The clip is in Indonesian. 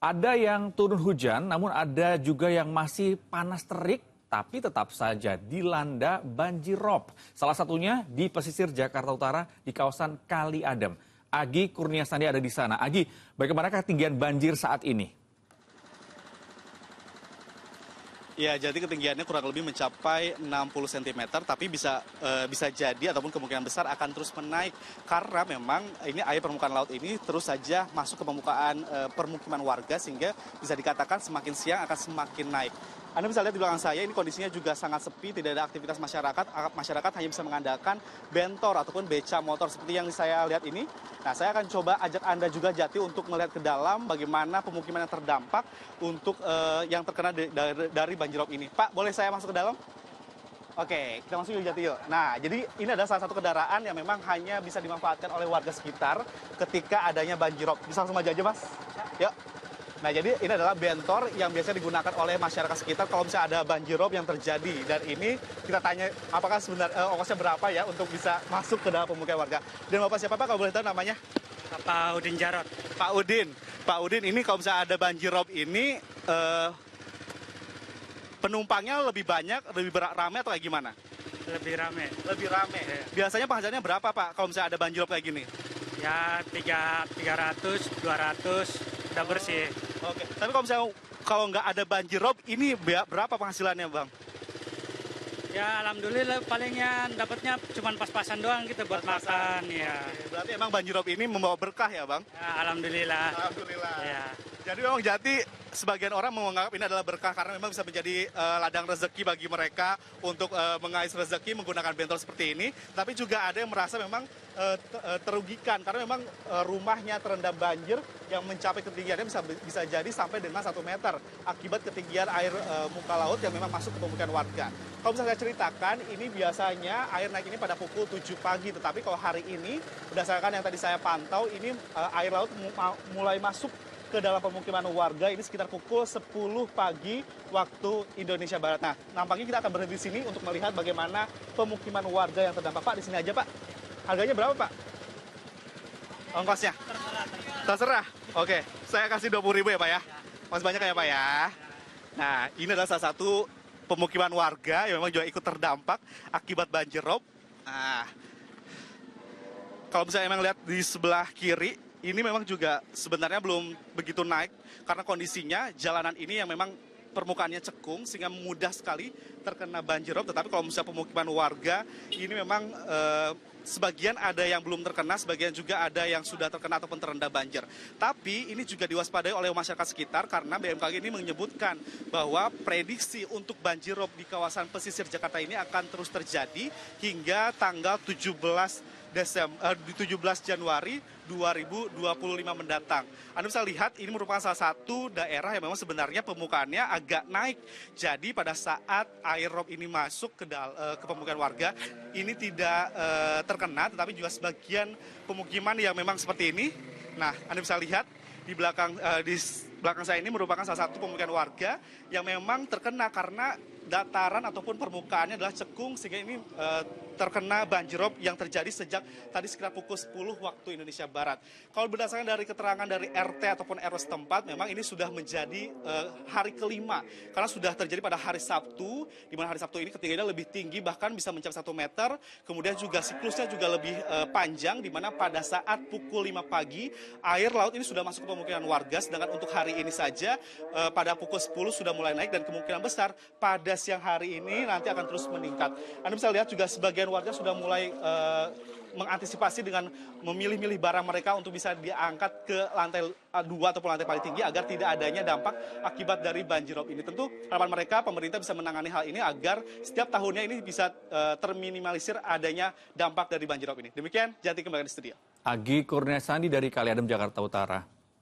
Ada yang turun hujan, namun ada juga yang masih panas terik, tapi tetap saja dilanda banjir rob. Salah satunya di pesisir Jakarta Utara di kawasan Kali Adem. Agi Kurniasandi ada di sana. Agi, bagaimana ketinggian banjir saat ini? Ya, jadi ketinggiannya kurang lebih mencapai 60 cm, tapi bisa jadi ataupun kemungkinan besar akan terus menaik karena memang ini air permukaan laut ini terus saja masuk ke permukiman warga sehingga bisa dikatakan semakin siang akan semakin naik. Anda bisa lihat di belakang saya ini kondisinya juga sangat sepi, tidak ada aktivitas masyarakat. Masyarakat hanya bisa mengandalkan bentor ataupun beca motor seperti yang saya lihat ini. Nah, saya akan coba ajak Anda juga Jati untuk melihat ke dalam bagaimana pemukiman yang terdampak untuk yang terkena dari banjirop ini. Pak, boleh saya masuk ke dalam? Oke, kita masuk yuk Jati yuk. Nah, jadi ini adalah salah satu kendaraan yang memang hanya bisa dimanfaatkan oleh warga sekitar ketika adanya banjirop. Bisa langsung maju aja, Mas? Yuk. Nah, jadi ini adalah bentor yang biasa digunakan oleh masyarakat sekitar kalau misalnya ada banjirop yang terjadi. Dan ini kita tanya apakah sebenarnya ongkosnya berapa ya untuk bisa masuk ke dalam pemukiman warga. Dan Bapak siapa Pak kalau boleh tahu namanya? Pak Udin Jarot. Pak Udin ini kalau misalnya ada banjirop ini penumpangnya lebih banyak, lebih ramai atau kayak gimana? Lebih rame. Lebih ramai. Iya. Biasanya penghasilannya berapa Pak kalau misalnya ada banjirop kayak gini? Ya 300, 200 udah bersih. Oke. Tapi kalau misalnya nggak ada banjirop ini berapa penghasilannya Bang? Ya alhamdulillah palingnya dapatnya cuma pas-pasan doang gitu buat makan ya. Berarti emang banjirop ini membawa berkah ya Bang? Ya alhamdulillah. Alhamdulillah. Ya. Jadi memang Jati sebagian orang menganggap ini adalah berkah karena memang bisa menjadi ladang rezeki bagi mereka untuk mengais rezeki menggunakan bentor seperti ini. Tapi juga ada yang merasa memang terugikan karena memang rumahnya terendam banjir yang mencapai ketinggiannya bisa jadi sampai dengan 1 meter akibat ketinggian air muka laut yang memang masuk ke pemukiman warga. Kalau bisa saya ceritakan, ini biasanya air naik ini pada pukul 7 pagi, tetapi kalau hari ini berdasarkan yang tadi saya pantau, ini air laut mulai masuk ke dalam pemukiman warga ini sekitar pukul 10 pagi waktu Indonesia Barat. Nah, nampaknya kita akan berhenti di sini untuk melihat bagaimana pemukiman warga yang terdampak. Pak, di sini aja Pak. Harganya berapa Pak? Ongkosnya? Terserah. Oke, saya kasih 20.000 ya Pak ya. Masih banyak ya Pak ya. Nah, ini adalah salah satu pemukiman warga yang memang juga ikut terdampak akibat banjir rob. Nah, kalau misalnya emang lihat di sebelah kiri, ini memang juga sebenarnya belum begitu naik karena kondisinya jalanan ini yang memang permukaannya cekung sehingga mudah sekali terkena banjir rob. Tetapi kalau misalnya pemukiman warga ini memang sebagian ada yang belum terkena, sebagian juga ada yang sudah terkena ataupun terendam banjir. Tapi ini juga diwaspadai oleh masyarakat sekitar karena BMKG ini menyebutkan bahwa prediksi untuk banjir rob di kawasan pesisir Jakarta ini akan terus terjadi hingga tanggal 17 Januari 2025 mendatang. Anda bisa lihat ini merupakan salah satu daerah yang memang sebenarnya permukaannya agak naik. Jadi pada saat air rob ini masuk ke pemukiman warga, ini tidak terkena, tetapi juga sebagian pemukiman yang memang seperti ini. Nah, Anda bisa lihat di belakang saya ini merupakan salah satu pemukiman warga yang memang terkena karena dataran ataupun permukaannya adalah cekung sehingga ini terkena banjirop yang terjadi sejak tadi sekitar pukul 10 waktu Indonesia Barat. Kalau berdasarkan dari keterangan dari RT ataupun RW setempat, memang ini sudah menjadi hari kelima karena sudah terjadi pada hari Sabtu, di mana hari Sabtu ini ketinggiannya lebih tinggi bahkan bisa mencapai 1 meter. Kemudian juga siklusnya juga lebih panjang, di mana pada saat pukul 5 pagi air laut ini sudah masuk ke pemukiman warga, sedangkan untuk hari ini saja pada pukul 10 sudah mulai naik dan kemungkinan besar pada siang hari ini nanti akan terus meningkat. Anda bisa lihat juga sebagian warga sudah mulai mengantisipasi dengan memilih-milih barang mereka untuk bisa diangkat ke lantai 2 ataupun lantai paling tinggi agar tidak adanya dampak akibat dari banjirop ini. Tentu harapan mereka pemerintah bisa menangani hal ini agar setiap tahunnya ini bisa terminimalisir adanya dampak dari banjirop ini. Demikian, Jati kembali di studio. Agi Kurniasandi dari Kali Adem, Jakarta Utara.